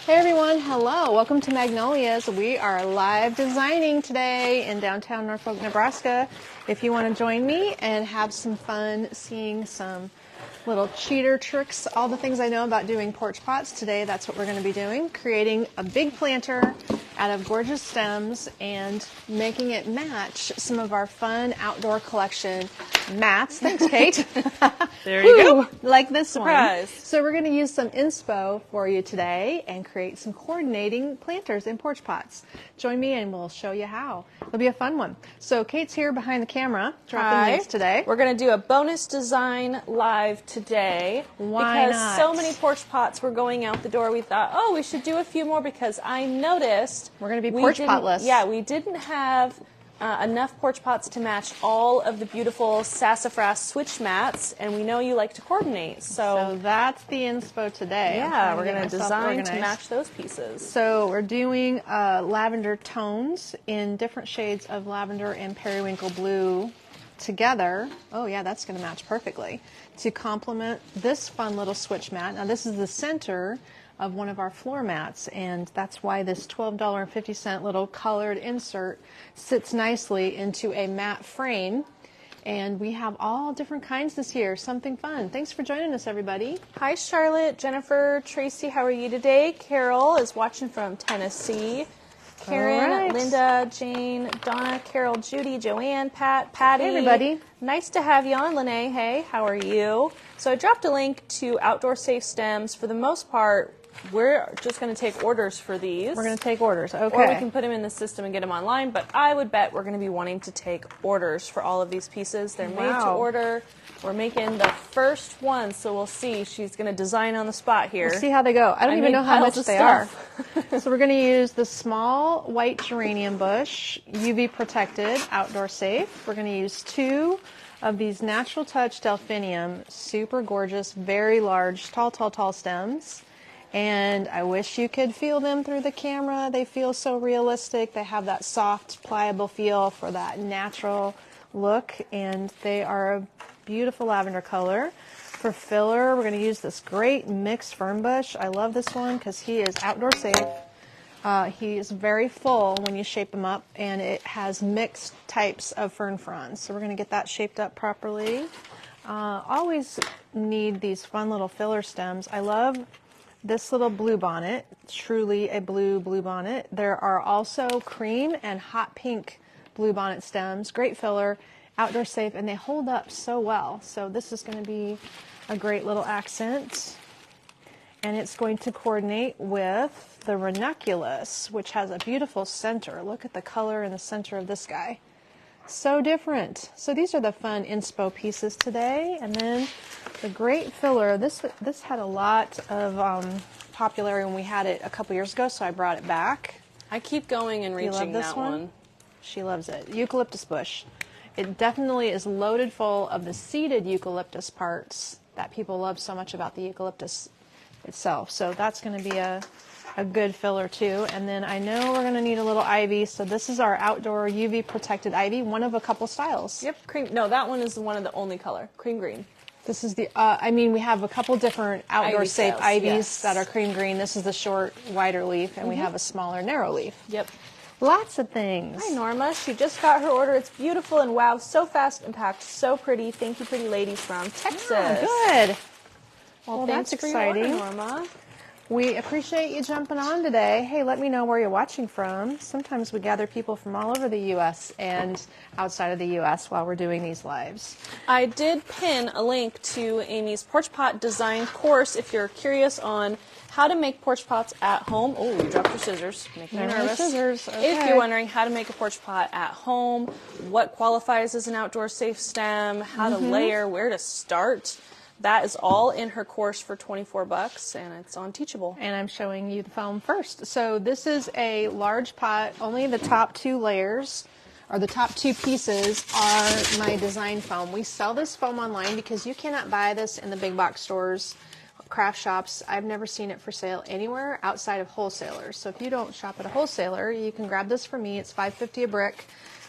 Hey everyone, hello. Welcome to Magnolias. We are live designing today in downtown Norfolk, Nebraska. If you want to join me and have some fun seeing some little cheater tricks, all the things I know about doing porch pots today, that's what we're going to be doing. Creating a big planter out of gorgeous stems and making it match some of our fun outdoor collection mats. Thanks, Kate. There you go. Like this Surprise. one. So we're going to use some inspo for you today and create some coordinating planters in porch pots. Join me and we'll show you how. It'll be a fun one. So Kate's here behind the camera dropping links today. We're going to do a bonus design live today. Why because not? so many porch pots were going out the door, we thought, oh, we should do a few more because I noticed We're going to be porch potless. Yeah, we didn't have enough porch pots to match all of the beautiful sassafras switch mats, and we know you like to coordinate. So that's the inspo today. Yeah, we're going to design to match those pieces. So we're doing lavender tones in different shades of lavender and periwinkle blue together. Oh yeah, that's going to match perfectly to complement this fun little switch mat. Now this is the center of one of our floor mats, and that's why this $12.50 little colored insert sits nicely into a matte frame. And we have all different kinds this year. Something fun. Thanks for joining us, everybody. Hi, Charlotte, Jennifer, Tracy, how are you today? Carol is watching from Tennessee. Karen, All right. Linda, Jane, Donna, Carol, Judy, Joanne, Pat, Patty. Hey, everybody. Nice to have you on, Lene. Hey, how are you? So I dropped a link to Outdoor Safe Stems. For the most part, we're just going to take orders for these. We're going to take orders, okay. Or we can put them in the system and get them online, but I would bet we're going to be wanting to take orders for all of these pieces. They're made to order. We're making the first one, so we'll see. She's going to design on the spot here. We'll see how they go. I don't even know how much they are. Stuff. So we're going to use the small white geranium bush, UV protected, outdoor safe. We're going to use 2 of these Natural Touch delphinium, super gorgeous, very large, tall stems. And I wish you could feel them through the camera. They feel so realistic. They have that soft, pliable feel for that natural look, and they are a beautiful lavender color. For filler, we're going to use this great mixed fern bush. I love this one because he is outdoor safe. He is very full when you shape him up, and it has mixed types of fern fronds. So we're going to get that shaped up properly. Always need these fun little filler stems. I love this little blue bonnet, truly a blue bonnet. There are also cream and hot pink blue bonnet stems, great filler, outdoor safe, and they hold up so well. So this is going to be a great little accent. And it's going to coordinate with the ranunculus, which has a beautiful center. Look at the color in the center of this guy. So different. So these are the fun inspo pieces today. And then the great filler, this had a lot of popularity when we had it a couple years ago, so I brought it back. I keep going and reaching that one. She loves it. Eucalyptus bush. It definitely is loaded full of the seeded eucalyptus parts that people love so much about the eucalyptus itself. So that's going to be a good filler too. And then I know we're going to need a little ivy. So this is our outdoor UV protected ivy, one of a couple styles. Yep, cream. No, that one is one of the only color, cream green. This is the, I mean, we have a couple different outdoor safe ivies that are cream green. This is the short, wider leaf, and we have a smaller, narrow leaf. Yep. Lots of things. Hi, Norma. She just got her order. It's beautiful and wow, so fast and packed, so pretty. Thank you, pretty ladies from Texas. Oh, good. Well, that's thanks exciting. For your order, Norma. We appreciate you jumping on today. Hey, let me know where you're watching from. Sometimes we gather people from all over the U.S. and outside of the U.S. while we're doing these lives. I did pin a link to Amy's porch pot design course if you're curious on how to make porch pots at home. Oh, you dropped your scissors, making me nervous. Scissors. Okay. If you're wondering how to make a porch pot at home, what qualifies as an outdoor safe stem, how to layer, where to start, that is all in her course for $24, and it's on Teachable. And I'm showing you the foam first. So this is a large pot. Only the top 2 layers, or the top 2 pieces, are my design foam. We sell this foam online because you cannot buy this in the big box stores, craft shops. I've never seen it for sale anywhere outside of wholesalers. So if you don't shop at a wholesaler, you can grab this from me. It's $5.50 a brick.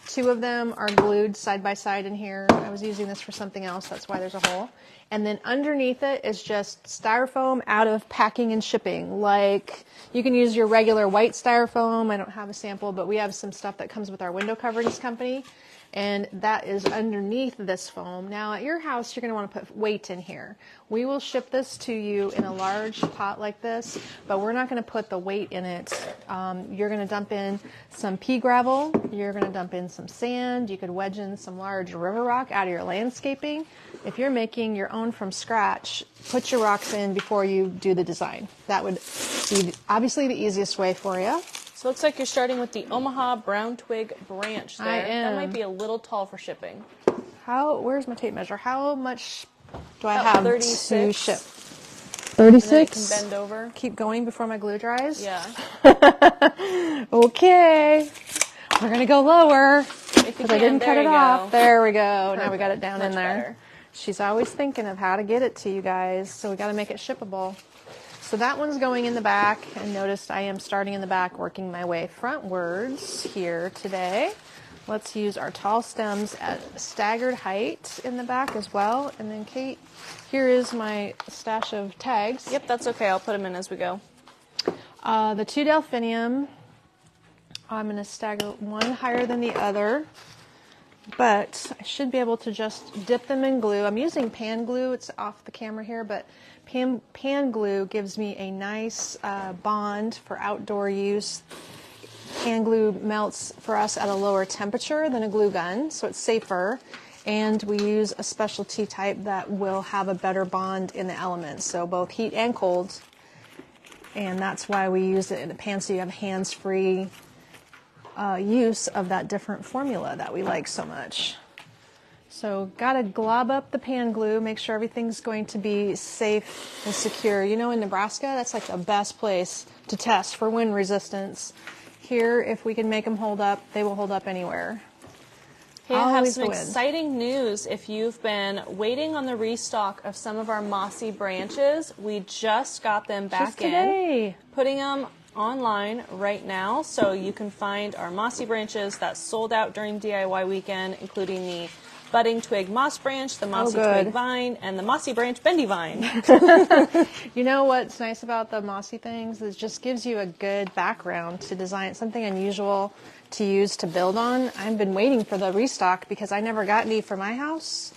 2 of them are glued side by side in here. I was using this for something else, that's why there's a hole. And then underneath it is just styrofoam out of packing and shipping. Like, you can use your regular white styrofoam. I don't have a sample, but we have some stuff that comes with our window coverings company. And that is underneath this foam. Now at your house, you're going to want to put weight in here. We will ship this to you in a large pot like this, but we're not going to put the weight in it. You're going to dump in some pea gravel. You're going to dump in some sand. You could wedge in some large river rock out of your landscaping. If you're making your own from scratch, put your rocks in before you do the design. That would be obviously the easiest way for you. So it looks like you're starting with the Omaha brown twig branch there. I am. That might be a little tall for shipping. Where's my tape measure? How much do I About have 36. to ship? And then it 36? can bend over. Keep going before my glue dries? Yeah. Okay. We're going to go lower If you because I can, didn't there cut it you off. go. There we go. Now we Perfect. got it down in Much there. better. She's always thinking of how to get it to you guys, so we got to make it shippable. So that one's going in the back, and notice I am starting in the back, working my way frontwards here today. Let's use our tall stems at staggered height in the back as well. And then Kate, here is my stash of tags. Yep, that's okay. I'll put them in as we go. The 2 delphinium, I'm going to stagger one higher than the other, but I should be able to just dip them in glue. I'm using pan glue. It's off the camera here, but pan glue gives me a nice bond for outdoor use. Pan glue melts for us at a lower temperature than a glue gun, so it's safer. And we use a specialty type that will have a better bond in the elements, so both heat and cold. And that's why we use it in the pan, so you have hands-free use of that different formula that we like so much. So gotta glob up the pan glue, make sure everything's going to be safe and secure. You know, in Nebraska, that's like the best place to test for wind resistance. Here, if we can make them hold up, they will hold up anywhere. Hey, I have Always some the wind. exciting news. If you've been waiting on the restock of some of our mossy branches, we just got them back Just today. putting them online right now. So you can find our mossy branches that sold out during DIY weekend, including the budding twig moss branch, the mossy twig vine, and the mossy branch bendy vine. You know what's nice about the mossy things is it just gives you a good background to design, something unusual to use to build on. I've been waiting for the restock because I never got any for my house,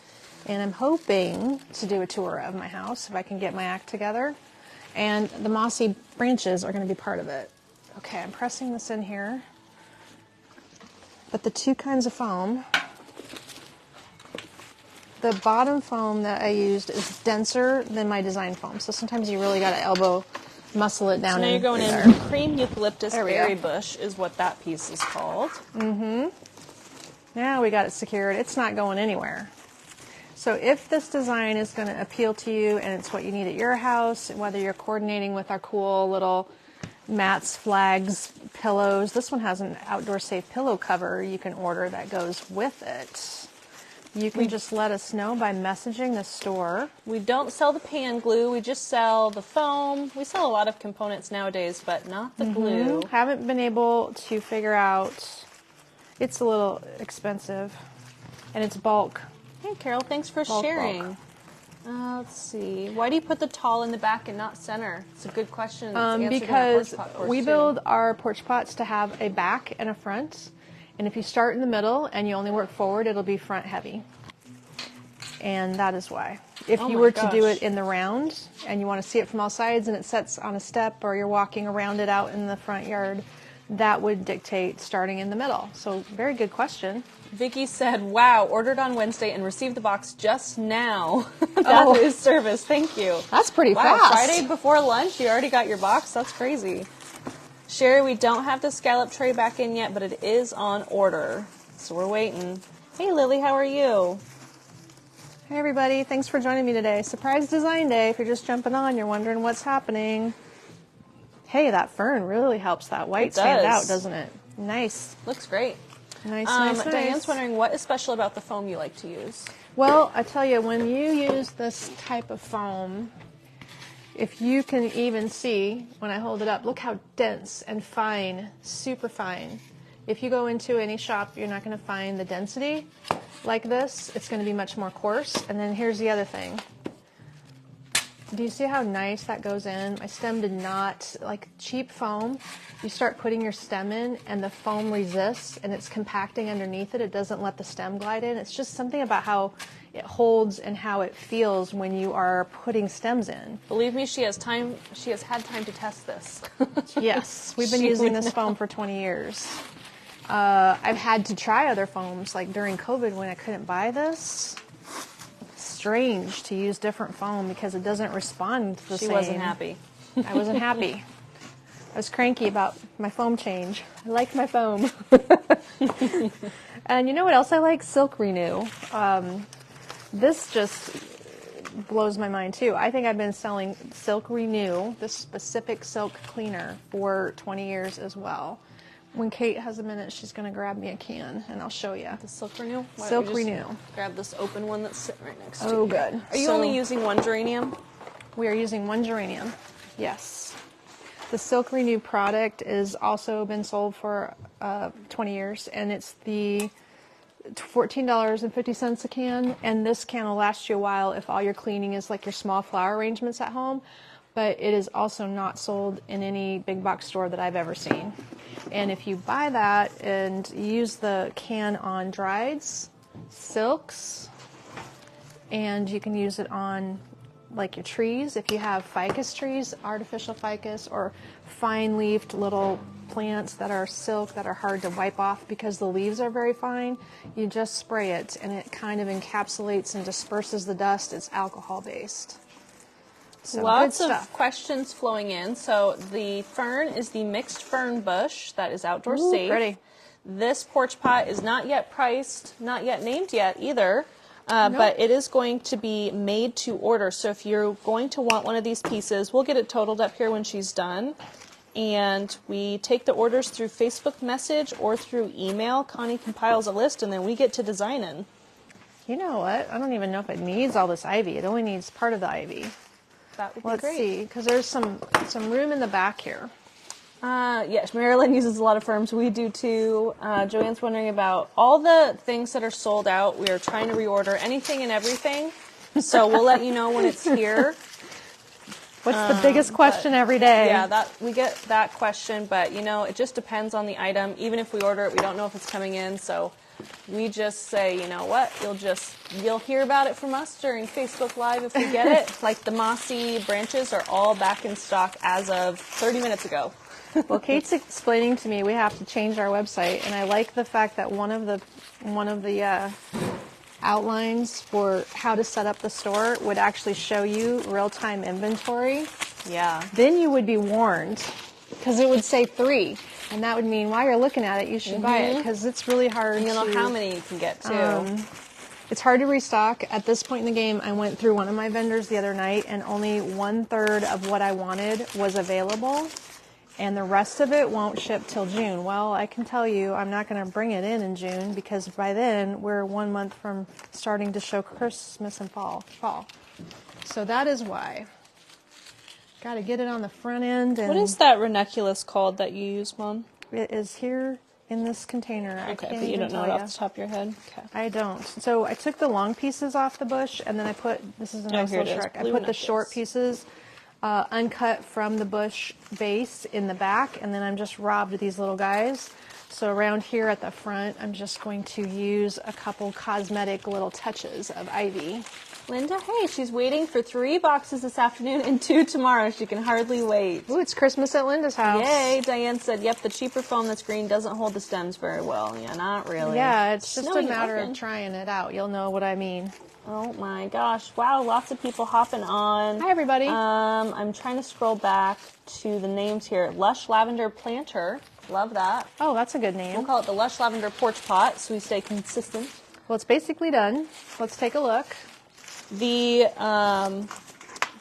and I'm hoping to do a tour of my house if I can get my act together. And the mossy branches are going to be part of it. Okay, I'm pressing this in here. But the 2 kinds of foam, the bottom foam that I used is denser than my design foam. So sometimes you really got to muscle it down. So now you're going there. in cream eucalyptus There we berry go. bush is what that piece is called. Now we got it secured. It's not going anywhere. So if this design is going to appeal to you and it's what you need at your house, whether you're coordinating with our cool little mats, flags, pillows, this one has an outdoor safe pillow cover you can order that goes with it. You can just let us know by messaging the store. We don't sell the pan glue, we just sell the foam. We sell a lot of components nowadays, but not the glue. Haven't been able to figure out, it's a little expensive and it's bulk. Hey Carol, thanks for Bulk. sharing. Let's see. Why do you put the tall in the back and not center? It's a good question. It's answered in our Because porch pot course, we too. build our porch pots to have a back and a front. And if you start in the middle and you only work forward, it'll be front heavy. And that is why. If Oh you my were to do gosh. it in the round and you want to see it from all sides and it sets on a step or you're walking around it out in the front yard, that would dictate starting in the middle. So very good question. Vicky said, wow, ordered on Wednesday and received the box just now. That is service. Thank you. That's pretty Wow, fast. Friday before lunch, you already got your box? That's crazy. Sherry, we don't have the scallop tray back in yet, but it is on order. So we're waiting. Hey, Lily, how are you? Hey everybody, thanks for joining me today. Surprise design day. If you're just jumping on, you're wondering what's happening. Hey, that fern really helps that white stand out, doesn't it? Nice. Looks great. Nice. Diane's wondering what is special about the foam you like to use. Well, I tell you, when you use this type of foam, if you can even see when I hold it up, look how dense and fine, super fine. If you go into any shop, you're not going to find the density like this. It's going to be much more coarse. And then here's the other thing. Do you see how nice that goes in? My stem did not, like cheap foam, you start putting your stem in and the foam resists and it's compacting underneath it. It doesn't let the stem glide in. It's just something about how it holds and how it feels when you are putting stems in. Believe me, she has had time to test this. Yes, we've been using this foam for 20 years. I've had to try other foams, like during COVID when I couldn't buy this. Strange to use different foam because it doesn't respond the same. She wasn't happy. I wasn't happy. I was cranky about my foam change. I like my foam. And you know what else I like? Silk Renew. This just blows my mind too. I think I've been selling Silk Renew, this specific silk cleaner, for 20 years as well. When Kate has a minute, she's going to grab me a can, and I'll show you. The Silk Renew? Silk Renew. Grab this open one that's sitting right next to you. Oh, good. Are you only using one geranium? We are using one geranium, yes. The Silk Renew product is also been sold for 20 years, and it's the $14.50 a can, and this can will last you a while if all your cleaning is like your small flower arrangements at home, but it is also not sold in any big box store that I've ever seen. And if you buy that and use the can on drieds, silks, and you can use it on like your trees, if you have ficus trees, artificial ficus, or fine-leafed little plants that are silk that are hard to wipe off because the leaves are very fine, you just spray it and it kind of encapsulates and disperses the dust. It's alcohol-based. So lots of questions flowing in. So the fern is the mixed fern bush that is outdoor safe. Pretty. This porch pot is not yet priced, not yet named yet either, but it is going to be made to order. So if you're going to want one of these pieces, we'll get it totaled up here when she's done. And we take the orders through Facebook message or through email. Connie compiles a list and then we get to designing. You know what? I don't even know if it needs all this ivy. It only needs part of the ivy. That would be Let's great. see, because there's some room in the back here. Yes, Marilyn uses a lot of firms. We do too. Joanne's wondering about all the things that are sold out. We are trying to reorder anything and everything. So we'll let you know when it's here. What's the biggest question every day? Yeah, we get that question, but you know, it just depends on the item. Even if we order it, we don't know if it's coming in. So we just say, you know what, you'll hear about it from us during Facebook Live if we get it. Like the mossy branches are all back in stock as of 30 minutes ago. Well, Kate's explaining to me we have to change our website, and I like the fact that one of the outlines for how to set up the store would actually show you real-time inventory. Yeah. Then you would be warned, because it would say 3. And that would mean while you're looking at it, you should buy it, because it's really hard And you'll know how many you can get, too. It's hard to restock. At this point in the game, I went through one of my vendors the other night, and only 1/3 of what I wanted was available, and the rest of it won't ship till June. Well, I can tell you I'm not going to bring it in June, because by then we're 1 month from starting to show Christmas and fall. So that is why. Got to get it on the front end. And what is that ranunculus called that you use, Mom? it is here in this container. Okay, but you don't know it off the top of your head? Okay. I don't. So I took the long pieces off the bush, and then I put, this is a nice little trick, I put the short pieces uncut from the bush base in the back, and then I'm just robbed these little guys. So around here at the front, I'm just going to use a couple cosmetic little touches of ivy. Linda, hey, she's waiting for 3 boxes this afternoon and 2 tomorrow. She can hardly wait. Ooh, it's Christmas at Linda's house. Yay. Diane said, yep, the cheaper foam that's green doesn't hold the stems very well. Yeah, not really. Yeah, it's just a matter of trying it out. You'll know what I mean. Oh my gosh. Wow, lots of people hopping on. Hi, everybody. I'm trying to scroll back to the names here. Lush Lavender Planter. Love that. Oh, that's a good name. We'll call it the Lush Lavender Porch Pot so we stay consistent. Well, it's basically done. Let's take a look. The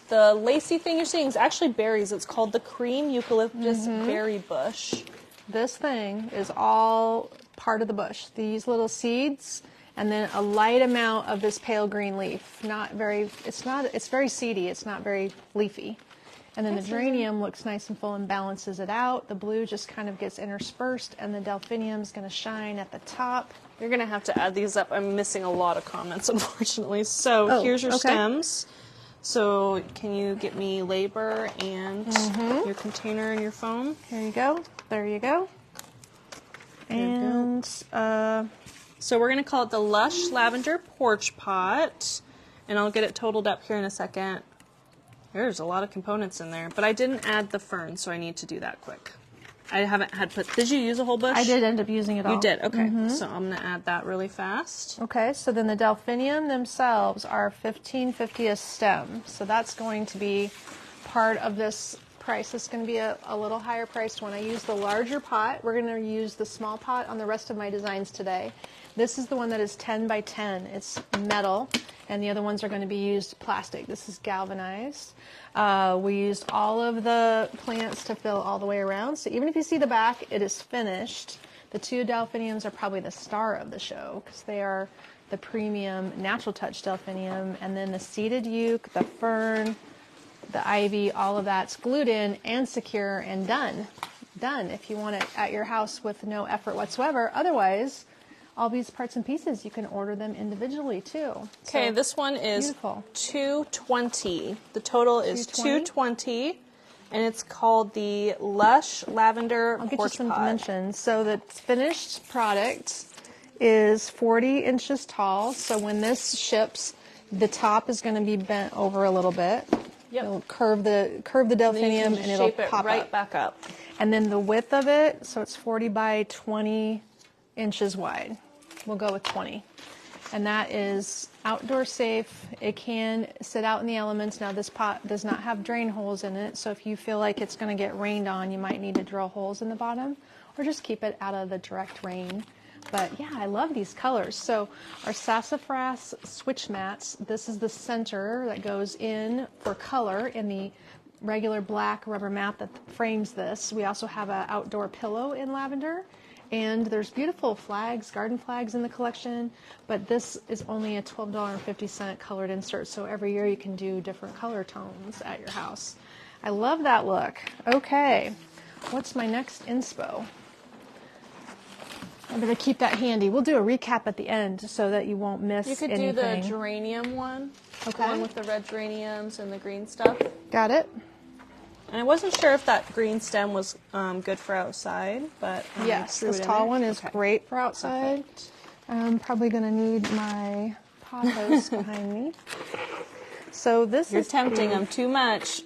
lacy thing you're seeing is actually berries. It's called the cream eucalyptus berry bush. This thing is all part of the bush. These little seeds, and then a light amount of this pale green leaf. It's very seedy. It's not very leafy. And then the geranium looks nice and full and balances it out. The blue just kind of gets interspersed, and the delphinium is going to shine at the top. You're going to have to add these up. I'm missing a lot of comments, unfortunately. So here's your stems. So can you get me labor and your container and your foam? Here you go. There you go. And so we're going to call it the Lush Lavender Porch Pot. And I'll get it totaled up here in a second. There's a lot of components in there. But I didn't add the fern, so I need to do that quick. I haven't had did you use a whole bush? I did end up using it all. You did, okay. So I'm going to add that really fast. Okay, so then the delphinium themselves are 1550 a stem. So that's going to be part of this price. It's going to be a little higher priced one. I use the larger pot. We're going to use the small pot on the rest of my designs today. This is the one that is 10 by 10. It's metal, and the other ones are going to be used plastic. This is galvanized. We used all of the plants to fill all the way around. So even if you see the back, it is finished. The two delphiniums are probably the star of the show because they are the premium natural touch delphinium, and then the seeded euc, the fern, the ivy, all of that's glued in and secure and done. Done if you want it at your house with no effort whatsoever. Otherwise, all these parts and pieces, you can order them individually too. Okay, So, this one is beautiful. $220. The total is $220, and it's called the Lush Lavender I'll get you Porch some Pot. dimensions. So the finished product is 40 inches tall. So when this ships, the top is going to be bent over a little bit. Yep. It'll curve the delphinium and it'll shape it pop right up. back up. And then the width of it, so it's 40 by 20 inches wide. We'll go with 20. And that is outdoor safe. It can sit out in the elements. Now this pot does not have drain holes in it, so if you feel like it's going to get rained on, you might need to drill holes in the bottom or just keep it out of the direct rain. But yeah, I love these colors. So our sassafras switch mats, this is the center that goes in for color in the regular black rubber mat that frames this. We also have an outdoor pillow in lavender. And there's beautiful flags, garden flags in the collection, but this is only a $12.50 colored insert, so every year you can do different color tones at your house. I love that look. Okay, what's my next inspo? I'm going to keep that handy. We'll do a recap at the end so that you won't miss anything. You could do the geranium one, the one with the red geraniums and the green stuff. Got it? And I wasn't sure if that green stem was good for outside, but yes, this tall one is great for outside. Perfect. I'm probably going to need my pot hose behind me. So this You're is tempting them too much.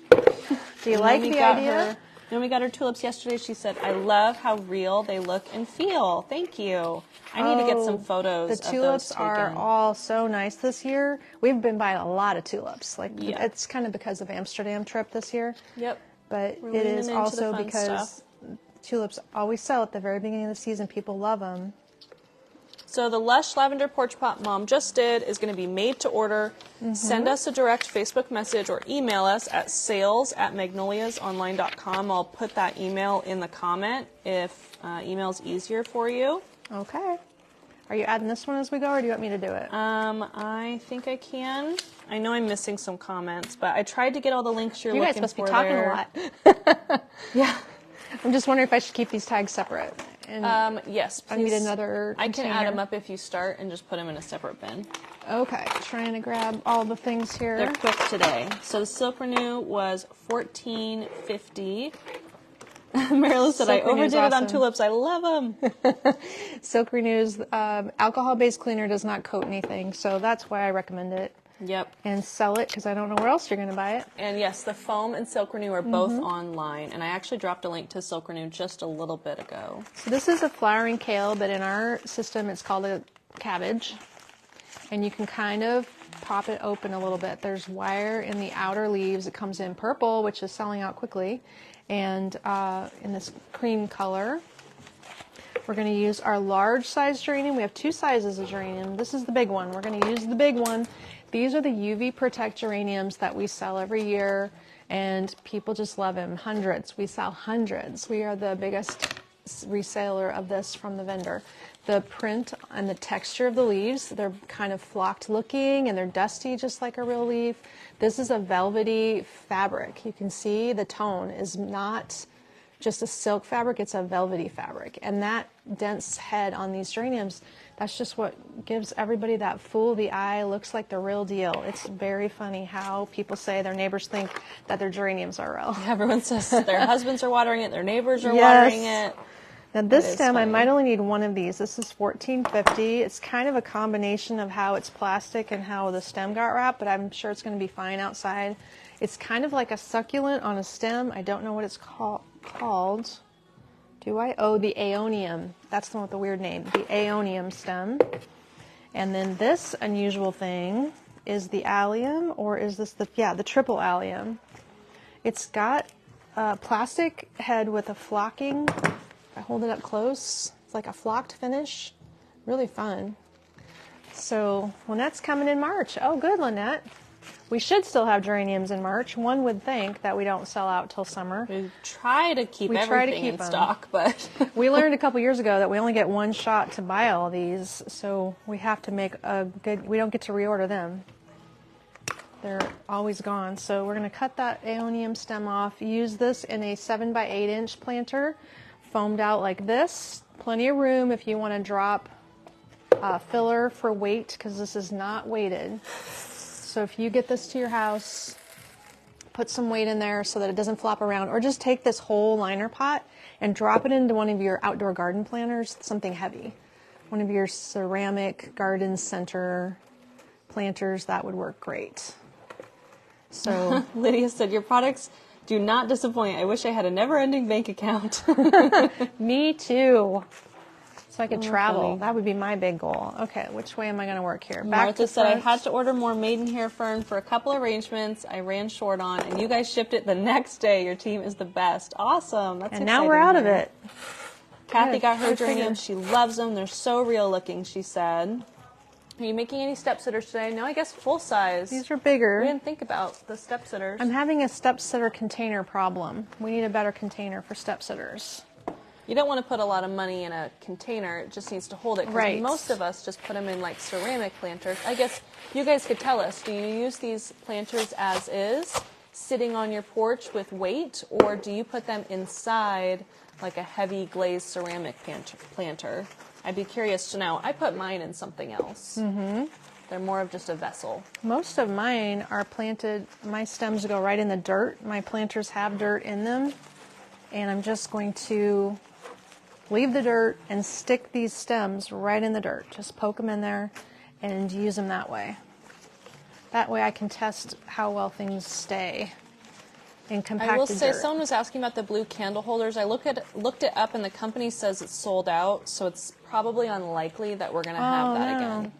Do you like the idea? When we got her tulips yesterday, she said, "I love how real they look and feel. Thank you. I need to get some photos of those taken." The tulips are all so nice this year. We've been buying a lot of tulips. It's kind of because of Amsterdam trip this year. Yep. But We're it leaning is into also the fun because stuff. tulips always sell at the very beginning of the season. People love them. So the Lush Lavender Porch Pot Mom just did is going to be made to order. Send us a direct Facebook message or email us at sales@magnoliasonline.com. I'll put that email in the comment if email's easier for you. Okay. Are you adding this one as we go, or do you want me to do it? I think I can. I know I'm missing some comments, but I tried to get all the links you're You looking guys for must be talking there. a lot. Yeah. I'm just wondering if I should keep these tags separate. And Yes, please. I need another I can container. add them up if you start and just put them in a separate bin. Okay, trying to grab all the things here. They're quick today. So the Silk Renew was $14.50. Marilyn said, Silk I overdid Renew's it on awesome. tulips. I love them. Silk Renew's alcohol-based cleaner does not coat anything, so that's why I recommend it. Yep. And sell it, because I don't know where else you're going to buy it. And yes, the foam and Silk Renew are both online. And I actually dropped a link to Silk Renew just a little bit ago. So this is a flowering kale, but in our system it's called a cabbage. And you can kind of pop it open a little bit. There's wire in the outer leaves. It comes in purple, which is selling out quickly, and in this cream color. We're going to use our large size geranium. We have two sizes of geranium. This is the big one. We're going to use the big one. These are the UV Protect geraniums that we sell every year, and people just love them. Hundreds. We sell hundreds. We are the biggest reseller of this from the vendor. The print and the texture of the leaves, they're kind of flocked looking and they're dusty just like a real leaf. This is a velvety fabric. You can see the tone is not just a silk fabric, it's a velvety fabric. And that dense head on these geraniums, that's just what gives everybody that fool the eye, looks like the real deal. It's very funny how people say their neighbors think that their geraniums are real. Everyone says their husbands are watering it, their neighbors are watering it. Now this stem, funny. I might only need one of these. This is $14.50. It's kind of a combination of how it's plastic and how the stem got wrapped, but I'm sure it's going to be fine outside. It's kind of like a succulent on a stem. I don't know what it's called. Do I? Oh, the aeonium. That's the one with the weird name. The aeonium stem. And then this unusual thing is the allium, or is this the triple allium. It's got a plastic head with a flocking. I hold it up close. It's like a flocked finish. Really fun. So Lynette's coming in March. Oh, good, Lynette. We should still have geraniums in March. One would think that we don't sell out till summer. We try to keep everything in stock, but we learned a couple years ago that we only get one shot to buy all these, so we have to make a good. We don't get to reorder them. They're always gone. So we're going to cut that aeonium stem off. Use this in a 7 by 8 inch planter, foamed out like this. Plenty of room if you want to drop filler for weight, because this is not weighted. So if you get this to your house, put some weight in there so that it doesn't flop around, or just take this whole liner pot and drop it into one of your outdoor garden planters, something heavy. One of your ceramic garden center planters, that would work great. So Lydia said, your products do not disappoint. I wish I had a never-ending bank account. Me too. So I could travel. Funny. That would be my big goal. Okay, which way am I going to work here? Martha said, I had to order more maidenhair fern for a couple arrangements I ran short on, and you guys shipped it the next day. Your team is the best. Awesome. That's and now we're out of it. Kathy got her geraniums. She loves them. They're so real looking, she said. Are you making any step sitters today? No, I guess full size. These are bigger. We didn't think about the step sitters. I'm having a step sitter container problem. We need a better container for step sitters. You don't want to put a lot of money in a container. It just needs to hold it. Right. Most of us just put them in like ceramic planters. I guess you guys could tell us, do you use these planters as is, sitting on your porch with weight, or do you put them inside like a heavy glazed ceramic planter? I'd be curious to know. I put mine in something else. Mm-hmm. They're more of just a vessel. Most of mine are planted, my stems go right in the dirt. My planters have dirt in them, and I'm just going to leave the dirt and stick these stems right in the dirt. Just poke them in there and use them that way. That way I can test how well things stay in compacted I will say, dirt. someone was asking about the blue candle holders. I looked it up, and the company says it's sold out, so it's probably unlikely that we're going to have that again.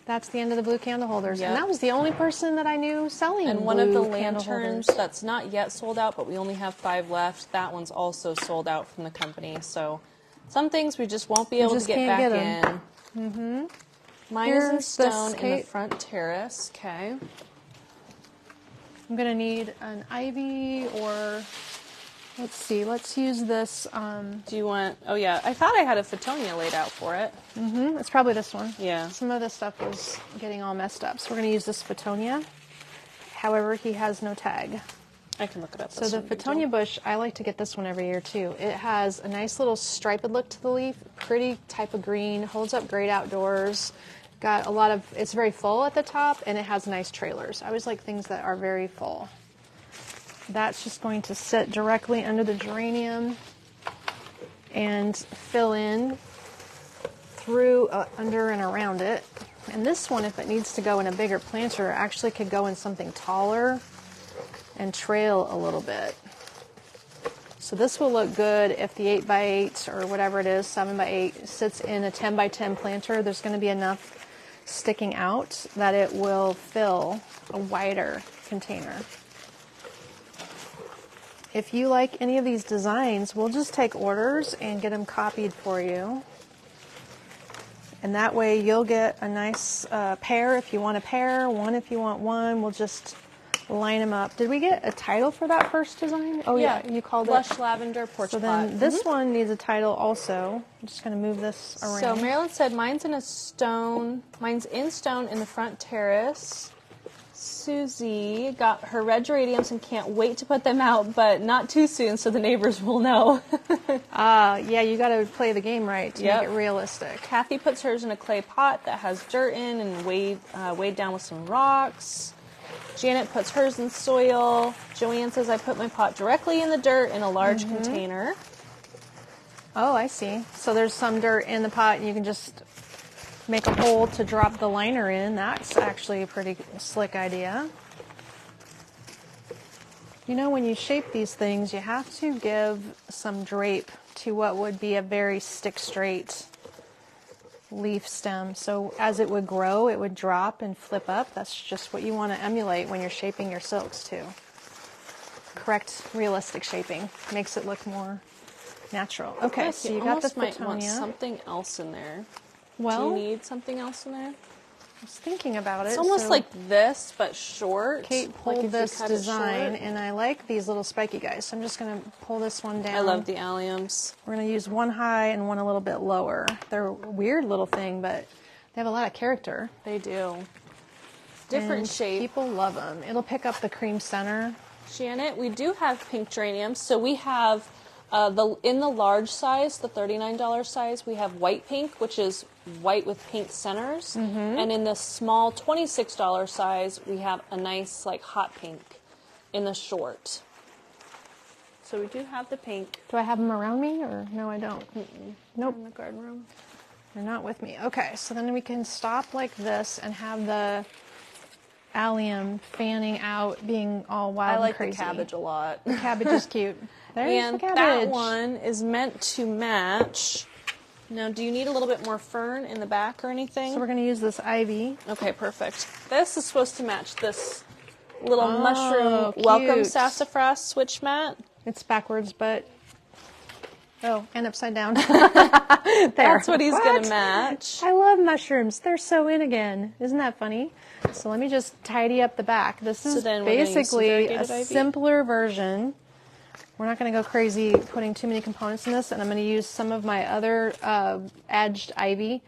That's the end of the blue candle holders. Yep. And that was the only person that I knew selling And blue one of the candle lanterns holders. that's not yet sold out, but we only have 5 left, that one's also sold out from the company. So some things we just won't be able to get back in. Mm-hmm. Mine is in stone in the front terrace. Okay. I'm going to need an ivy, or let's see, let's use this. Do you want, oh yeah, I thought I had a Fittonia laid out for it. Mm-hmm, it's probably this one. Yeah. Some of this stuff was getting all messed up. So we're going to use this Fittonia. However, he has no tag. I can look it up. So the Fittonia bush, I like to get this one every year too. It has a nice little striped look to the leaf, pretty type of green, holds up great outdoors. Got a lot of, it's very full at the top, and it has nice trailers. I always like things that are very full. That's just going to sit directly under the geranium and fill in through, under and around it. And this one, if it needs to go in a bigger planter, actually could go in something taller and trail a little bit. So this will look good if the 8x8 or whatever it is, 7x8, sits in a 10x10 planter. There's going to be enough sticking out that it will fill a wider container. If you like any of these designs, we'll just take orders and get them copied for you. And that way you'll get a nice pair if you want a pair, one if you want one. We'll just line them up. Did we get a title for that first design? Oh yeah, you called it Lush Lavender Porch So Pot. then this one needs a title also. I'm just going to move this around. So Marilyn said mine's in stone in the front terrace. Susie got her red geraniums and can't wait to put them out, but not too soon so the neighbors will know. Yeah, you got to play the game right to make it realistic. Kathy puts hers in a clay pot that has dirt in and weighed down with some rocks. Janet puts hers in soil. Joanne says I put my pot directly in the dirt in a large container. Oh, I see. So there's some dirt in the pot and you can just make a hole to drop the liner in. That's actually a pretty slick idea. You know, when you shape these things, you have to give some drape to what would be a very stick straight leaf stem. So as it would grow, it would drop and flip up. That's just what you want to emulate when you're shaping your silks too. Correct, realistic shaping makes it look more natural. Okay, so you got the might want Fittonia. something else in there. Well, do you need something else in there? I was thinking about it. It's almost like this, but short. Kate pulled this design, and I like these little spiky guys. So I'm just going to pull this one down. I love the alliums. We're going to use one high and one a little bit lower. They're a weird little thing, but they have a lot of character. They do. Different and shape. People love them. It'll pick up the cream center. Janet, we do have pink geraniums. So we have in the large size, the $39 size, we have white pink, which is white with pink centers. And in the small $26 size, we have a nice like hot pink in the short. So we do have the pink. Do I have them around me or no, I don't? Nope. In the garden room. They're not with me. Okay, so then we can stop like this and have the allium fanning out, being all wild and crazy. I like the cabbage a lot. The cabbage is cute. There's the cabbage. That one is meant to match. Now, do you need a little bit more fern in the back or anything? So we're going to use this ivy. Okay, perfect. This is supposed to match this little mushroom welcome sassafras switch mat. It's backwards, but and upside down. That's what he's going to match. I love mushrooms. They're so in again. Isn't that funny? So let me just tidy up the back. This is basically a simpler version. We're not going to go crazy putting too many components in this, and I'm going to use some of my other edged ivy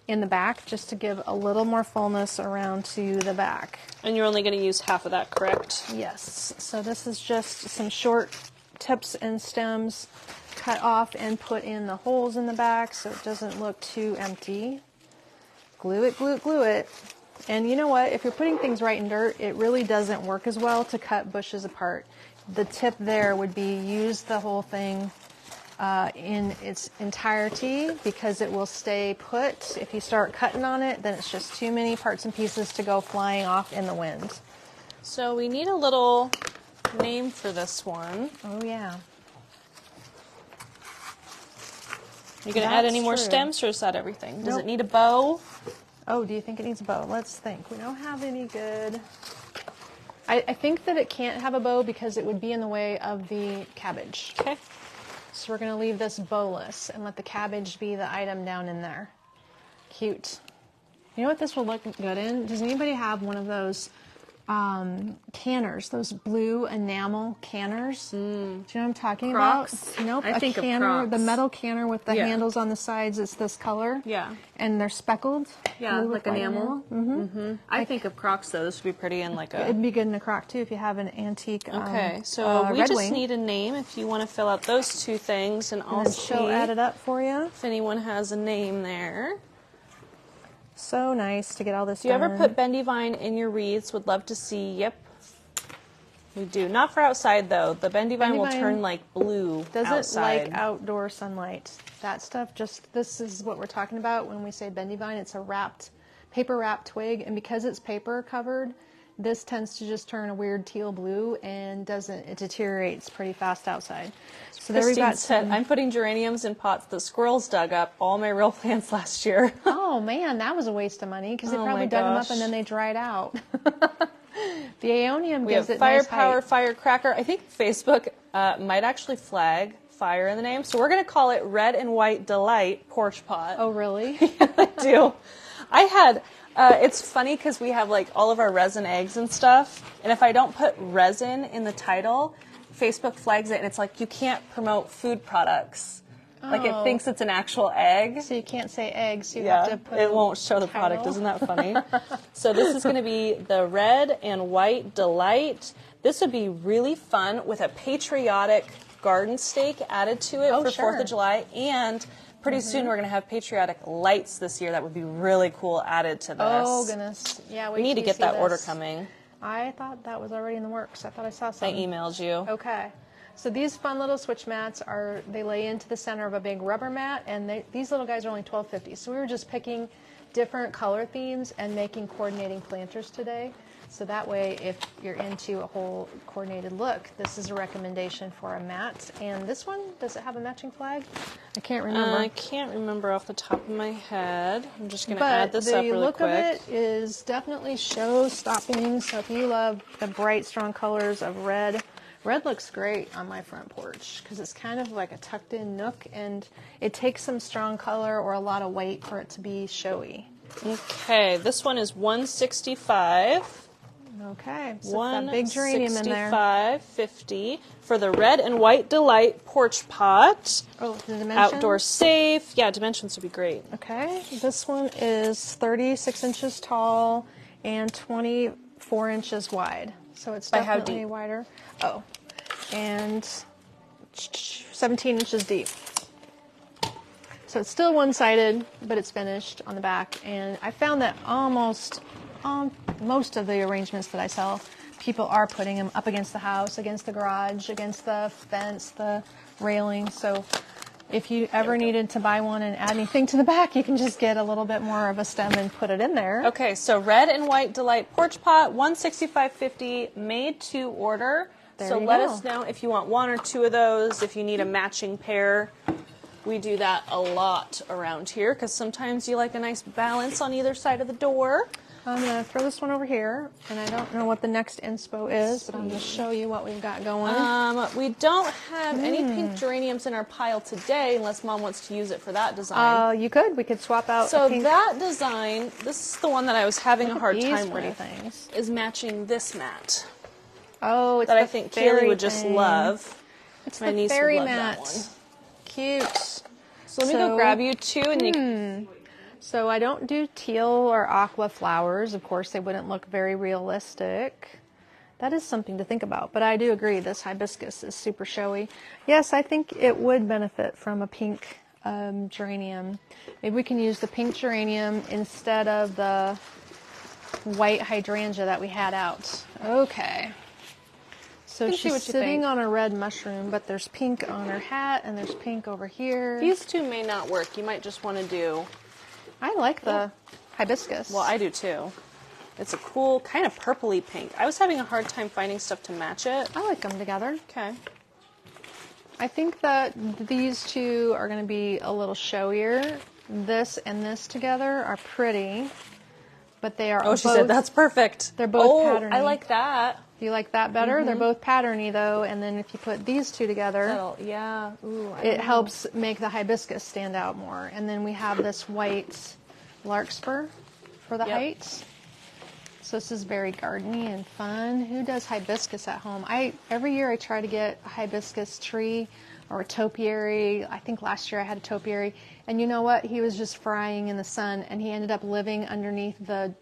in the back just to give a little more fullness around to the back. And you're only going to use half of that, correct? Yes. So this is just some short tips and stems cut off and put in the holes in the back so it doesn't look too empty. Glue it, glue it, glue it. And you know what? If you're putting things right in dirt, it really doesn't work as well to cut bushes apart. The tip there would be use the whole thing in its entirety because it will stay put. If you start cutting on it, then it's just too many parts and pieces to go flying off in the wind. So we need a little name for this one. Oh yeah. You going to add any more stems or is that everything? Does it need a bow? Oh, do you think it needs a bow? Let's think. We don't have any good... I think that it can't have a bow because it would be in the way of the cabbage. Okay. So we're going to leave this bowless and let the cabbage be the item down in there. Cute. You know what this will look good in? Does anybody have one of those canners, those blue enamel canners? Do you know what I'm talking Crocs? about? Nope, I think a canner, of Crocs. the metal canner with the handles on the sides. It's this color. Yeah. And they're speckled. Yeah, like enamel. I think of Crocs though. This would be pretty in like a... It'd be good in a crock too if you have an antique. Okay, so we just need a name if you want to fill out those two things, and I'll see she'll add it up for you. if anyone has a name there. So nice to get all this Do you done. ever put bendy vine in your wreaths? Would love to see. Yep, we do. Not for outside though. The bendy vine will turn like blue doesn't outside. like outdoor sunlight. That stuff this is what we're talking about when we say bendy vine. It's a paper wrapped twig, and because it's paper covered, this tends to just turn a weird teal blue and it deteriorates pretty fast outside. So there we've got said, I'm putting geraniums in pots that squirrels dug up all my real plants last year. Oh man, that was a waste of money because they probably dug them up and then they dried out. The aeonium gives it nice height. Firepower Firecracker. I think Facebook might actually flag fire in the name, so we're going to call it Red and White Delight Porch Pot. Oh really? Yeah, I do. I had, it's funny because we have like all of our resin eggs and stuff, and if I don't put resin in the title, Facebook flags it, and it's like, you can't promote food products. Like it thinks it's an actual egg. So you can't say eggs. You have to put it won't show the title. product. Isn't that funny? So this is going to be the Red and White Delight. This would be really fun with a patriotic garden stake added to it for 4th of July. And pretty soon we're going to have patriotic lights this year. That would be really cool added to this. Oh, goodness. Yeah, we need to get that order coming. I thought that was already in the works. I thought I saw I something. emailed you. Okay. So these fun little switch mats they lay into the center of a big rubber mat, and these little guys are only $12.50. So we were just picking different color themes and making coordinating planters today. So that way, if you're into a whole coordinated look, this is a recommendation for a mat. And this one, does it have a matching flag? I can't remember. I can't remember off the top of my head. I'm just going to add this up really quick. But the look of it is definitely show-stopping. So if you love the bright, strong colors of red, red looks great on my front porch because it's kind of like a tucked-in nook, and it takes some strong color or a lot of weight for it to be showy. Okay, this one is $165. Okay, so that big geranium in there. $165.50 for the Red and White Delight porch pot. Oh, the dimensions? Outdoor safe. Yeah, dimensions would be great. Okay, this one is 36 inches tall and 24 inches wide. So it's definitely wider. Oh, and 17 inches deep. So it's still one-sided, but it's finished on the back. And I found that most of the arrangements that I sell, people are putting them up against the house, against the garage, against the fence, the railing. So if you ever needed to buy one and add anything to the back, you can just get a little bit more of a stem and put it in there. Okay, so Red and White Delight porch pot, $165.50, made to order. So let us know if you want one or two of those, if you need a matching pair. We do that a lot around here because sometimes you like a nice balance on either side of the door. I'm going to throw this one over here, and I don't know what the next inspo is, but I'm going to show you what we've got going. We don't have any pink geraniums in our pile today unless Mom wants to use it for that design. You could. We could swap out So a pink. that design, this is the one that I was having a hard time pretty with, things. is matching this mat. Oh, it's that the I think Kaylee would just thing. love. It's My the niece fairy would love mat. that one. Cute. So let me go grab you two, and you can... So I don't do teal or aqua flowers. Of course, they wouldn't look very realistic. That is something to think about. But I do agree, this hibiscus is super showy. Yes, I think it would benefit from a pink geranium. Maybe we can use the pink geranium instead of the white hydrangea that we had out. Okay. So she's sitting on a red mushroom, but there's pink on her hat, and there's pink over here. These two may not work. You might just want to do... I like the hibiscus. Well, I do too. It's a cool, kind of purpley pink. I was having a hard time finding stuff to match it. I like them together. Okay. I think that these two are going to be a little showier. This and this together are pretty, but they are she said that's perfect. They're both patterny. I like that. You like that better? They're both patterny, though, and then if you put these two together, it helps make the hibiscus stand out more. And then we have this white larkspur for the height. So this is very gardeny and fun. Who does hibiscus at home? Every year I try to get a hibiscus tree or a topiary. I think last year I had a topiary. And you know what? He was just frying in the sun, and he ended up living underneath the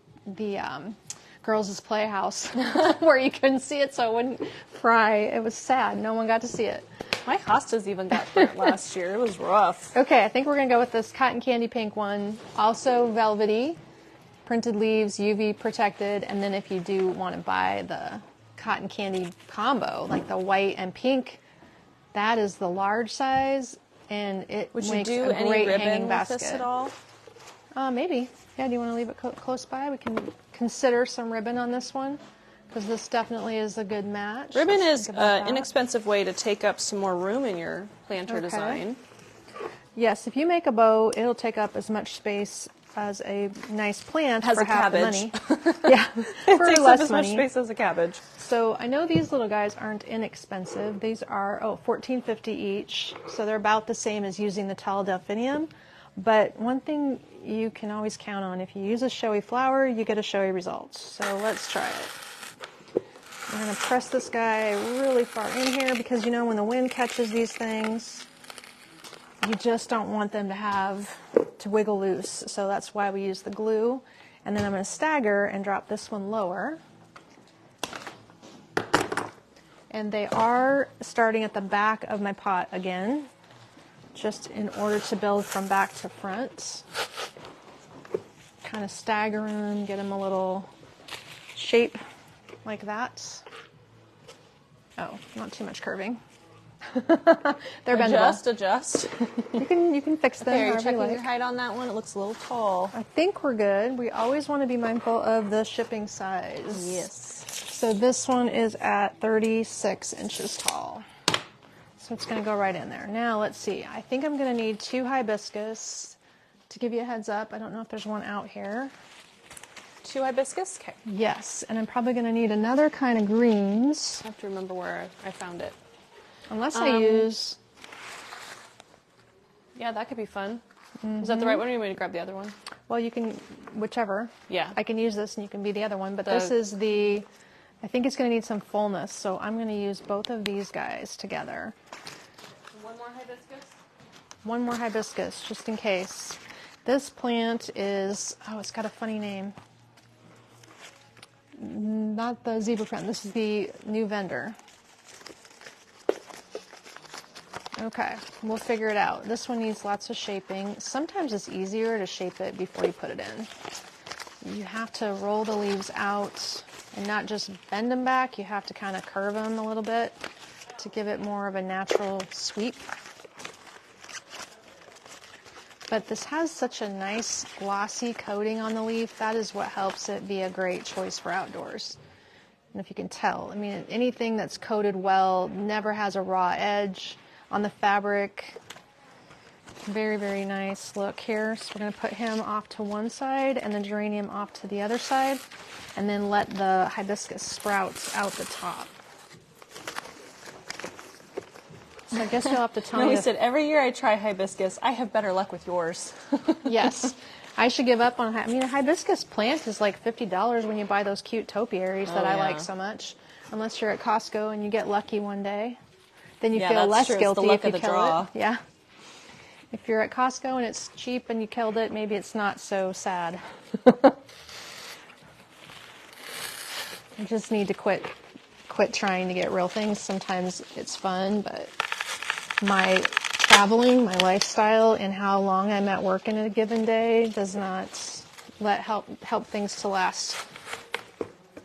girls' playhouse where you couldn't see it, so it wouldn't fry. It was sad. No one got to see it. My hostas even got burnt last year. It was rough. Okay, I think we're going to go with this cotton candy pink one. Also velvety, printed leaves, UV protected, and then if you do want to buy the cotton candy combo, like the white and pink, that is the large size, and it makes a great hanging basket. With this at all? Maybe. Yeah, do you want to leave it close by? We can consider some ribbon on this one, because this definitely is a good match. Ribbon is an inexpensive way to take up some more room in your planter design. Yes, if you make a bow, it'll take up as much space as a nice plant for half the money. Yeah, for it takes less up as money. much space as a cabbage. So I know these little guys aren't inexpensive. These are $14.50 each, so they're about the same as using the tall delphinium. But one thing you can always count on, if you use a showy flower, you get a showy result. So let's try it. We're going to press this guy really far in here because, you know, when the wind catches these things, you just don't want them to wiggle loose. So that's why we use the glue. And then I'm going to stagger and drop this one lower. And they are starting at the back of my pot again, just in order to build from back to front. Kind of stagger them, get them a little shape like that. Oh, not too much curving. They're bendable. Adjust. You can fix them. Okay, are you however checking like. your height on that one? It looks a little tall. I think we're good. We always want to be mindful of the shipping size. Yes. So this one is at 36 inches tall. So it's going to go right in there. Now let's see. I think I'm going to need 2 hibiscus. To give you a heads up, I don't know if there's one out here. 2 hibiscus? Okay. Yes, and I'm probably going to need another kind of greens. I have to remember where I found it. Unless I use... Yeah, that could be fun. Is that the right one, or you want me to grab the other one? Well, you can, whichever. Yeah. I can use this and you can be the other one, but this is the... I think it's going to need some fullness, so I'm going to use both of these guys together. One more hibiscus? One more hibiscus, just in case. This plant is... Oh, it's got a funny name. Not the zebra plant. This is the lavender. Okay, we'll figure it out. This one needs lots of shaping. Sometimes it's easier to shape it before you put it in. You have to roll the leaves out and not just bend them back. You have to kind of curve them a little bit to give it more of a natural sweep. But this has such a nice glossy coating on the leaf. That is what helps it be a great choice for outdoors. And if you can tell, I mean, anything that's coated well never has a raw edge on the fabric. Very, very nice look here. So we're going to put him off to one side and the geranium off to the other side, and then let the hibiscus sprout out the top. So I guess you'll have to tell me. We said every year I try hibiscus, I have better luck with yours. Yes. I should give up on, I mean, a hibiscus plant is like $50 when you buy those cute topiaries that I like so much. Unless you're at Costco and you get lucky one day. Then you feel less guilty if you kill it. Yeah. If you're at Costco and it's cheap and you killed it, maybe it's not so sad. I just need to quit trying to get real things. Sometimes it's fun, but my traveling, my lifestyle, and how long I'm at work in a given day does not help things to last.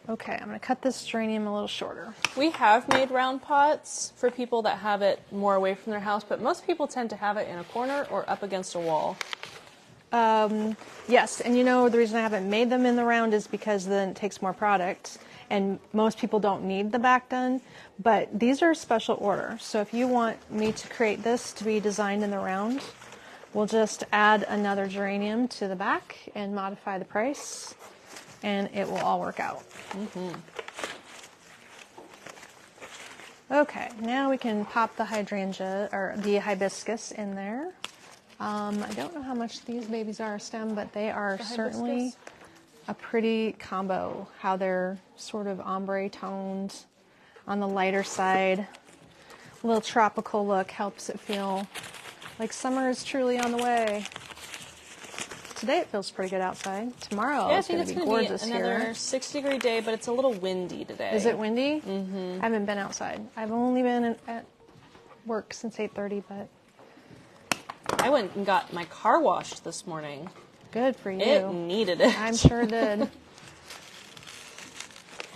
Okay, I'm going to cut this geranium a little shorter. We have made round pots for people that have it more away from their house, but most people tend to have it in a corner or up against a wall. Yes, and you know the reason I haven't made them in the round is because then it takes more product, and most people don't need the back done, but these are special order. So if you want me to create this to be designed in the round, we'll just add another geranium to the back and modify the price, and it will all work out. Okay, now we can pop the hydrangea or the hibiscus in there. I don't know how much these babies are a stem, but they are certainly a pretty combo. How they're sort of ombre toned on the lighter side. A little tropical look helps it feel like summer is truly on the way. Today it feels pretty good outside. Tomorrow it's going to be gorgeous here. Another 60-degree day, but it's a little windy today. Is it windy? Mm-hmm. I haven't been outside. I've only been at work since 8:30, but I went and got my car washed this morning. Good for you. It needed it. I'm sure it did.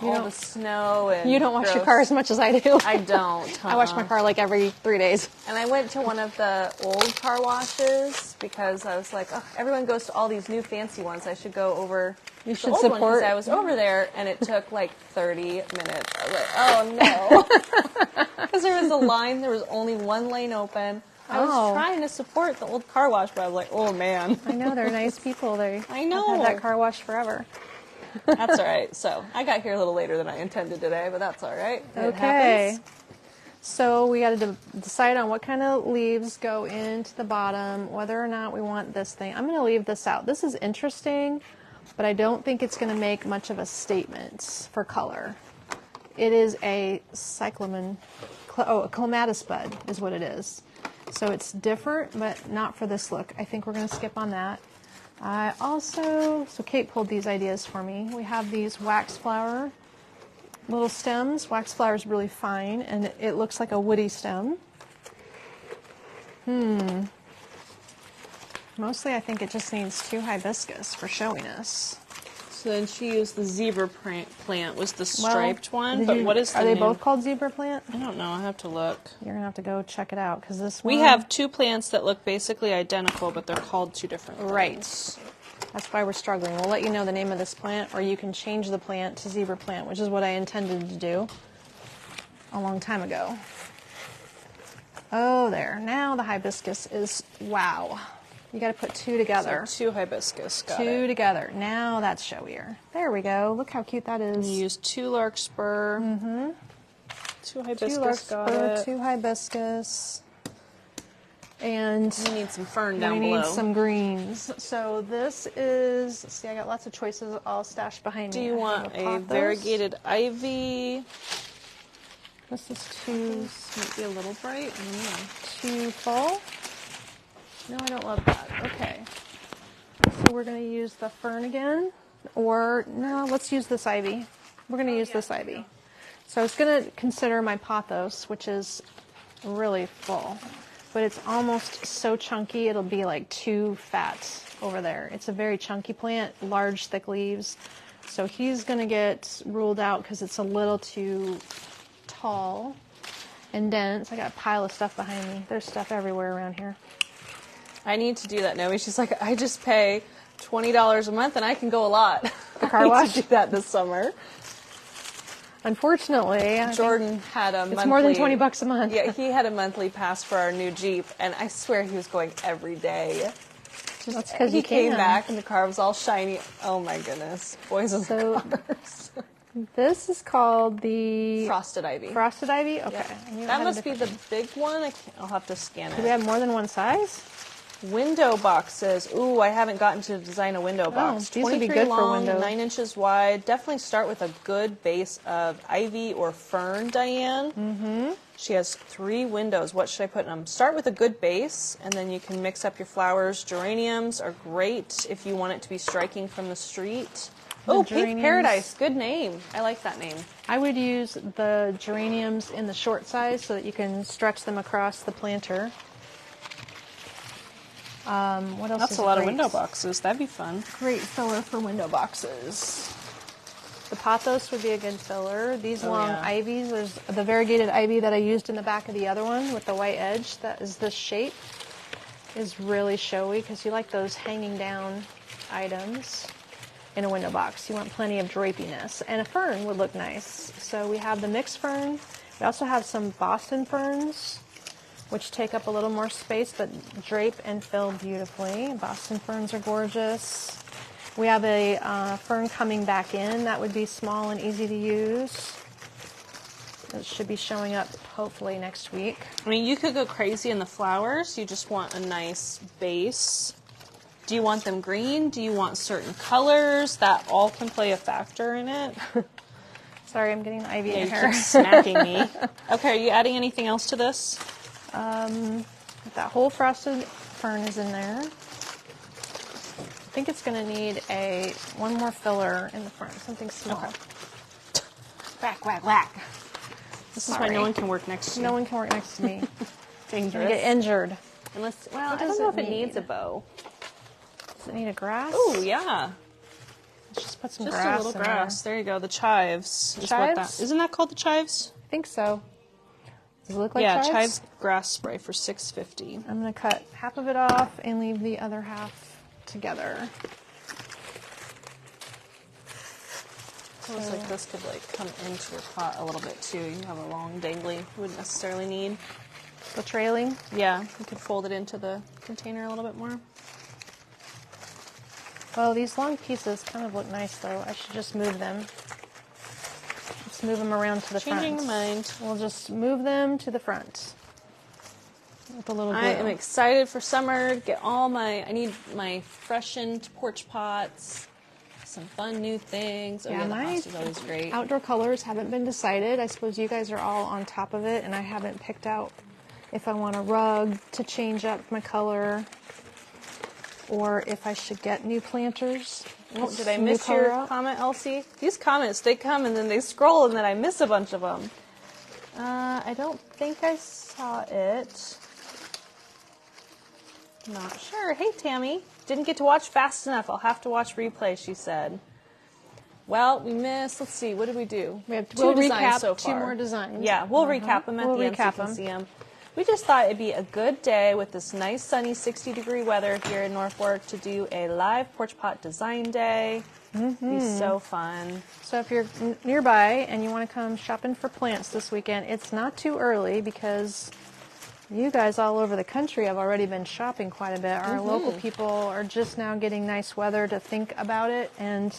All the snow and you don't wash your car as much as I do. I don't. I wash my car like every 3 days. And I went to one of the old car washes because I was like, oh, everyone goes to all these new fancy ones. I should go over you should the old support. one because I was over there and it took like 30 minutes. I was like, oh no. Because there was a line. There was only one lane open. I was trying to support the old car wash, but I was like, oh man. I know, they're nice people. I know. I've had that car wash forever. That's all right. So I got here a little later than I intended today, but that's all right. Okay. So we got to decide on what kind of leaves go into the bottom, whether or not we want this thing. I'm going to leave this out. This is interesting, but I don't think it's going to make much of a statement for color. It is a cyclamen, a clematis bud is what it is. So it's different, but not for this look. I think we're going to skip on that. So Kate pulled these ideas for me. We have these wax flower little stems. Wax flower is really fine, and it looks like a woody stem. Mostly I think it just needs 2 hibiscus for showiness. So then she used the zebra plant was the striped one, but what is the Are they name? both called zebra plant? I don't know. I have to look. You're gonna have to go check it out because this one. We have 2 plants that look basically identical, but they're called 2 different things. Right. That's why we're struggling. We'll let you know the name of this plant, or you can change the plant to zebra plant, which is what I intended to do a long time ago. Oh, there. Now the hibiscus is, wow. You got to put 2 together. So 2 hibiscus. Got 2 it. together. Now that's showier. There we go. Look how cute that is. You use 2 larkspur. 2 hibiscus. 2 larkspur, got it. 2 hibiscus. And We need some fern down we below. need some greens. So this is, see, I got lots of choices all stashed behind Do me. you I want have a pothos. variegated ivy? This is too Might be a little bright. I don't know. too full. No, I don't love that. Okay. So we're going to use the fern again. Or, no, let's use this ivy. We're going to use this ivy. So I was going to consider my pothos, which is really full. But it's almost so chunky, it'll be like too fat over there. It's a very chunky plant, large, thick leaves. So he's going to get ruled out because it's a little too tall and dense. I got a pile of stuff behind me. There's stuff everywhere around here. I need to do that, Noe. She's like, I just pay $20 a month and I can go a lot. The car I need wash? to do that this summer. Unfortunately, Jordan had a monthly... it's more than $20 a month. Yeah, he had a monthly pass for our new Jeep, and I swear he was going every day. That's because He you came can. back and the car was all shiny. Oh my goodness. Boys and So cars. this is called the Frosted ivy. frosted ivy. Okay. Yeah. And you That had a must be the different- big one. I'll have to scan Do we it. have more than one size? Window boxes. Ooh, I haven't gotten to design a window box. these would be 23 good for long, windows. 9 inches wide. Definitely start with a good base of ivy or fern, Diane. Mm-hmm. She has 3 windows. What should I put in them? Start with a good base, and then you can mix up your flowers. Geraniums are great if you want it to be striking from the street. Oh, Pink geraniums. Paradise. Good name. I like that name. I would use the geraniums in the short size so that you can stretch them across the planter. What else? That's is a lot of great? window boxes. That'd be fun. Great filler for window boxes. The pothos would be a good filler. These long yeah. ivies, there's the variegated ivy that I used in the back of the other one with the white edge. That is this shape. Is really showy because you like those hanging down items in a window box. You want plenty of drapiness. And a fern would look nice. So we have the mixed fern. We also have some Boston ferns, which take up a little more space but drape and fill beautifully. Boston ferns are gorgeous. We have a fern coming back in that would be small and easy to use. It should be showing up hopefully next week. I mean, you could go crazy in the flowers. You just want a nice base. Do you want them green? Do you want certain colors? That all can play a factor in it. Sorry, I'm getting the ivy Yeah, in you here. keep smacking me. Okay, are you adding anything else to this? That whole frosted fern is in there. I think it's going to need one more filler in the front, something small. Okay. Whack, whack, whack. This is why no one can work next to you. No one can work next to me. I'm Dangerous. going to get injured. Unless, well, What I don't does know it if it need? needs a bow. Does it need a grass? Oh, yeah. Let's just put some Just grass a little in grass. There you go. The chives. is what Chives? Isn't that called the chives? there. I think so. Does it look like Yeah, chives? chives grass spray for $6.50. I'm going to cut half of it off and leave the other half together. It looks like this could like come into your pot a little bit too. You have a long dangly you wouldn't necessarily need. The trailing. Yeah, you could fold it into the container a little bit more. Oh, these long pieces kind of look nice though. I should just move them. Let's move them around to the front. Changing your mind. We'll just move them to the front with a little glue. I am excited for summer. Get all I need my freshened porch pots. Some fun new things. Oh yeah, the house is always great. Outdoor colors haven't been decided. I suppose you guys are all on top of it, and I haven't picked out if I want a rug to change up my color or if I should get new planters. Oh, did I miss your comment, Elsie? These comments, they come and then they scroll and then I miss a bunch of them. I don't think I saw it. Not sure. Hey, Tammy. Didn't get to watch fast enough. I'll have to watch replay, she said. Well, we missed, let's see, what did we do? We have two designs so far. Two more designs. Yeah, we'll recap them at the end so you can see them. We just thought it'd be a good day with this nice sunny 60-degree weather here in Norfolk to do a live porch pot design day. It'd be so fun. So if you're nearby and you want to come shopping for plants this weekend, it's not too early because you guys all over the country have already been shopping quite a bit. Our local people are just now getting nice weather to think about it, and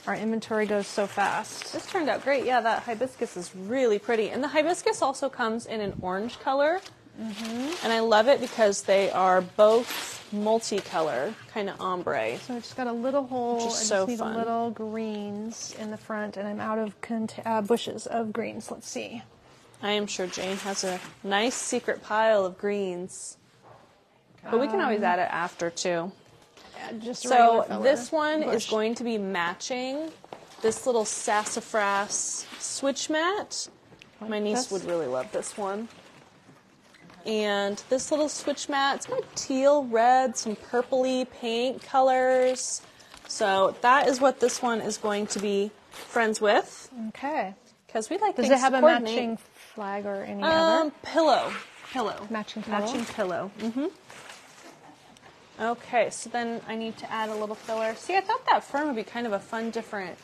our inventory goes so fast. This turned out great. Yeah, that hibiscus is really pretty. And the hibiscus also comes in an orange color. And I love it because they are both multicolor, kind of ombre. So I just got a little hole. Which is so need fun. a little greens in the front, and I'm out of bushes of greens. Let's see. I am sure Jane has a nice secret pile of greens. But we can always add it after, too. Yeah, just so this one is going to be matching this little sassafras switch mat. My niece would really love this one. And this little switch mat, it's got teal, red, some purpley, pink colors. So that is what this one is going to be friends with. Okay. Because we like Does things it have to a coordinate. matching flag or any other? Pillow. Matching pillow? Matching pillow. Okay, so then I need to add a little filler. See, I thought that fern would be kind of a fun, different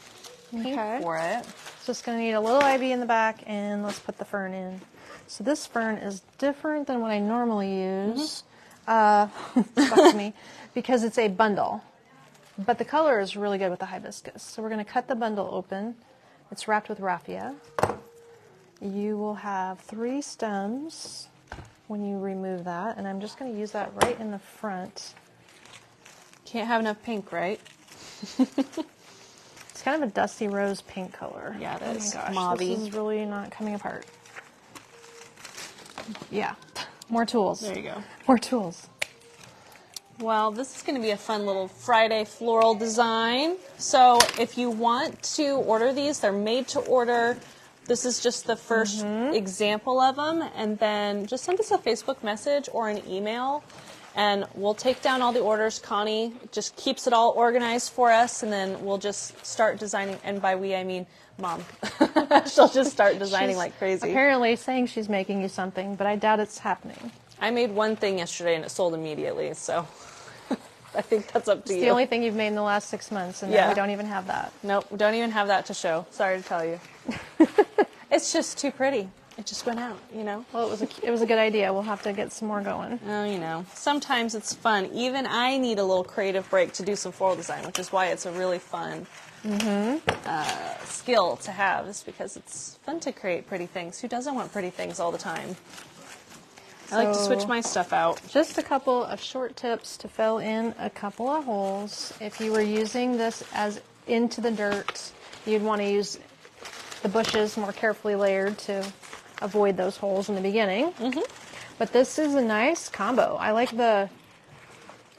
pink for it. So it's going to need a little ivy in the back, and let's put the fern in. So this fern is different than what I normally use. Fuck me, because it's a bundle. But the color is really good with the hibiscus. So we're going to cut the bundle open. It's wrapped with raffia. You will have 3 stems when you remove that, and I'm just going to use that right in the front. Can't have enough pink, right? It's kind of a dusty rose pink color. Yeah, that is mauve-y. This is really not coming apart. Yeah, more tools. There you go. More tools. Well, this is going to be a fun little Friday floral design. So if you want to order these, they're made to order. This is just the first example of them. And then just send us a Facebook message or an email, and we'll take down all the orders. Connie just keeps it all organized for us, and then we'll just start designing. And by we, I mean Mom. She'll just start designing like crazy. Apparently saying she's making you something, but I doubt it's happening. I made one thing yesterday, and it sold immediately, so I think that's up to you. It's the only thing you've made in the last 6 months, and now we don't even have that. Nope, we don't even have that to show. Sorry to tell you. It's just too pretty. It just went out, you know? Well, it was a good idea. We'll have to get some more going. Oh, you know, sometimes it's fun. Even I need a little creative break to do some floral design, which is why it's a really fun skill to have, is because it's fun to create pretty things. Who doesn't want pretty things all the time? I like to switch my stuff out. Just a couple of short tips to fill in a couple of holes. If you were using this as into the dirt, you'd want to use the bushes more carefully layered to avoid those holes in the beginning. But this is a nice combo. I like the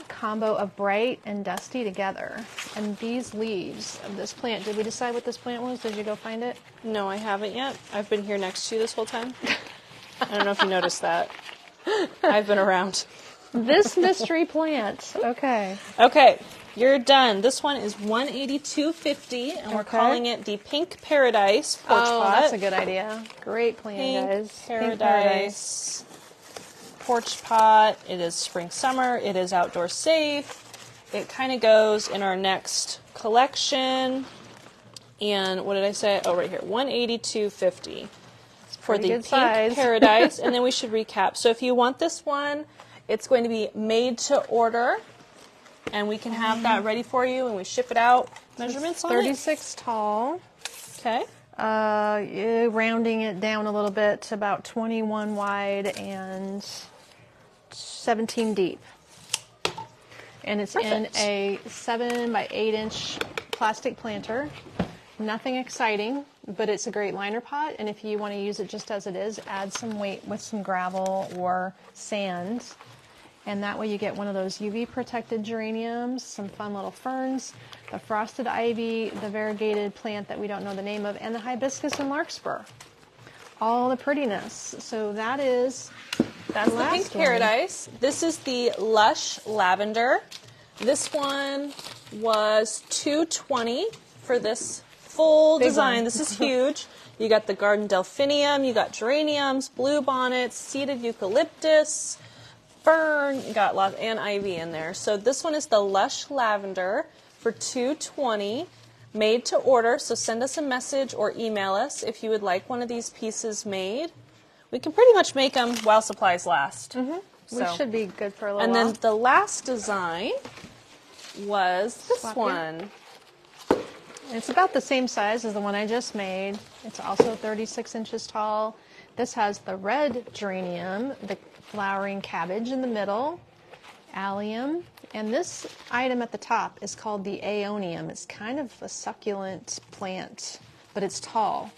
combo of bright and dusty together. And these leaves of this plant, did we decide what this plant was? Did you go find it? No, I haven't yet. I've been here next to you this whole time. I don't know if you noticed that. I've been around. This mystery plant. Okay. Okay, you're done. This one is $182.50, and we're calling it the Pink Paradise Porch Pot. That's a good idea. Great plan, guys. Pink Paradise Porch Pot. It is spring, summer. It is outdoor safe. It kind of goes in our next collection. And what did I say? Oh, right here, $182.50. For the Pink Paradise, and then we should recap. So if you want this one, it's going to be made to order, and we can have that ready for you, and we ship it out. Measurements on it? 36 tall. Okay. Rounding it down a little bit to about 21 wide and 17 deep. And it's Perfect. in a 7 by 8 inch plastic planter. Nothing exciting, but it's a great liner pot. And if you want to use it just as it is, add some weight with some gravel or sand. And that way you get one of those UV protected geraniums, some fun little ferns, the frosted ivy, the variegated plant that we don't know the name of, and the hibiscus and larkspur. All the prettiness. So that's the pink paradise. This is the lush lavender. This one was $220 for this full Big design. one. This is huge. You got the garden delphinium, you got geraniums, blue bonnets, seeded eucalyptus, fern, you got lots, and ivy in there. So this one is the lush lavender for $220, made to order. So send us a message or email us if you would like one of these pieces made. We can pretty much make them while supplies last. We should be good for a little And while. then the last design was this Swap one. It's about the same size as the one I just made. It's also 36 inches tall. This has the red geranium, the flowering cabbage in the middle, allium, and this item at the top is called the aeonium. It's kind of a succulent plant, but it's tall.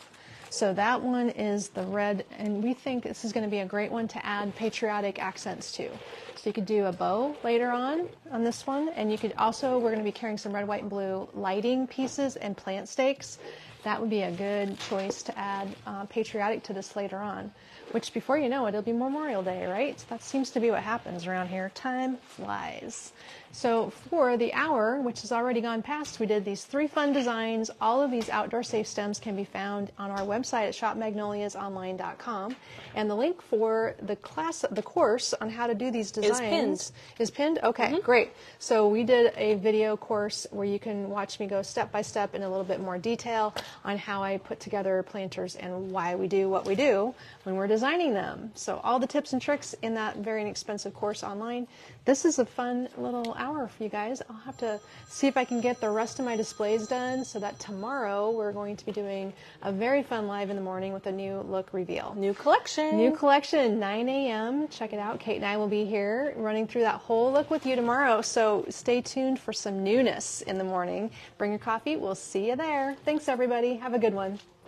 So that one is the red, and we think this is going to be a great one to add patriotic accents to. So you could do a bow later on this one, and you could also, we're going to be carrying some red, white, and blue lighting pieces and plant stakes. That would be a good choice to add patriotic to this later on, which before you know it, it'll be Memorial Day, right? That seems to be what happens around here. Time flies. So for the hour, which has already gone past, we did these 3 fun designs. All of these outdoor safe stems can be found on our website at shopmagnoliasonline.com. And the link for the course on how to do these designs is pinned. Okay, great. So we did a video course where you can watch me go step by step in a little bit more detail on how I put together planters and why we do what we do when we're designing them. So all the tips and tricks in that very inexpensive course online. This is a fun little hour for you guys. I'll have to see if I can get the rest of my displays done so that tomorrow we're going to be doing a very fun live in the morning with a new look reveal. New collection. New collection, 9 a.m. Check it out. Kate and I will be here running through that whole look with you tomorrow. So stay tuned for some newness in the morning. Bring your coffee. We'll see you there. Thanks, everybody. Have a good one.